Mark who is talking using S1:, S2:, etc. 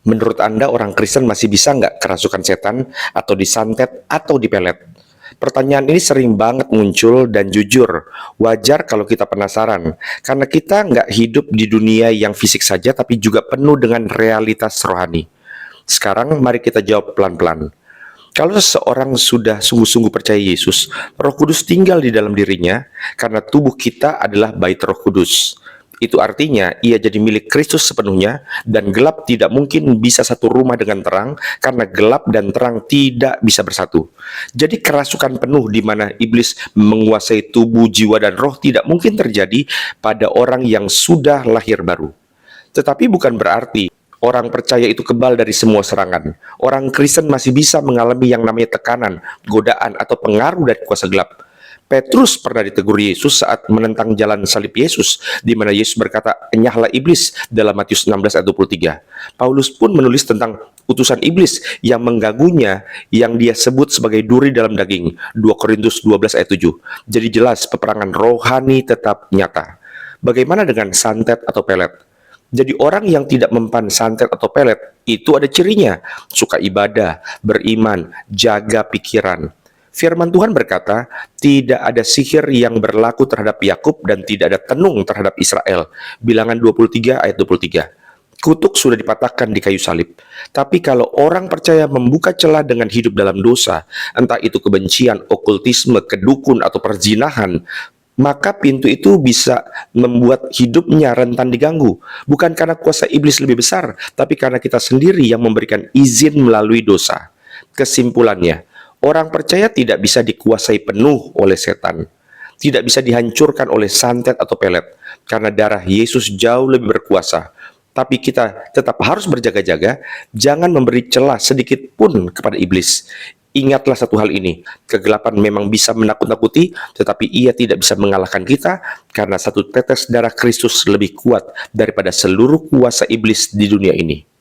S1: Menurut Anda orang Kristen masih bisa nggak kerasukan setan atau disantet atau dipelet? Pertanyaan ini sering banget muncul dan jujur, wajar kalau kita penasaran. Karena kita nggak hidup di dunia yang fisik saja tapi juga penuh dengan realitas rohani. Sekarang mari kita jawab pelan-pelan. Kalau seseorang sudah sungguh-sungguh percaya Yesus, Roh Kudus tinggal di dalam dirinya karena tubuh kita adalah bait Roh Kudus. Itu artinya ia jadi milik Kristus sepenuhnya dan gelap tidak mungkin bisa satu rumah dengan terang karena gelap dan terang tidak bisa bersatu. Jadi kerasukan penuh di mana iblis menguasai tubuh, jiwa, dan roh tidak mungkin terjadi pada orang yang sudah lahir baru. Tetapi bukan berarti orang percaya itu kebal dari semua serangan. Orang Kristen masih bisa mengalami yang namanya tekanan, godaan, atau pengaruh dari kuasa gelap. Petrus pernah ditegur Yesus saat menentang jalan salib Yesus, di mana Yesus berkata, "Enyahlah iblis," dalam Matius 16 ayat 23. Paulus pun menulis tentang utusan iblis yang mengganggunya, yang dia sebut sebagai duri dalam daging, 2 Korintus 12 ayat 7. Jadi jelas peperangan rohani tetap nyata. Bagaimana dengan santet atau pelet? Jadi orang yang tidak mempan santet atau pelet, itu ada cirinya. Suka ibadah, beriman, jaga pikiran. Firman Tuhan berkata, tidak ada sihir yang berlaku terhadap Yakub dan tidak ada tenung terhadap Israel. Bilangan 23 ayat 23. Kutuk sudah dipatahkan di kayu salib. Tapi kalau orang percaya membuka celah dengan hidup dalam dosa, entah itu kebencian, okultisme, kedukun, atau perzinahan, maka pintu itu bisa membuat hidupnya rentan diganggu. Bukan karena kuasa iblis lebih besar, tapi karena kita sendiri yang memberikan izin melalui dosa. Kesimpulannya, orang percaya tidak bisa dikuasai penuh oleh setan. Tidak bisa dihancurkan oleh santet atau pelet. Karena darah Yesus jauh lebih berkuasa. Tapi kita tetap harus berjaga-jaga, jangan memberi celah sedikit pun kepada iblis. Ingatlah satu hal ini, kegelapan memang bisa menakut-nakuti, tetapi ia tidak bisa mengalahkan kita, karena satu tetes darah Kristus lebih kuat daripada seluruh kuasa iblis di dunia ini.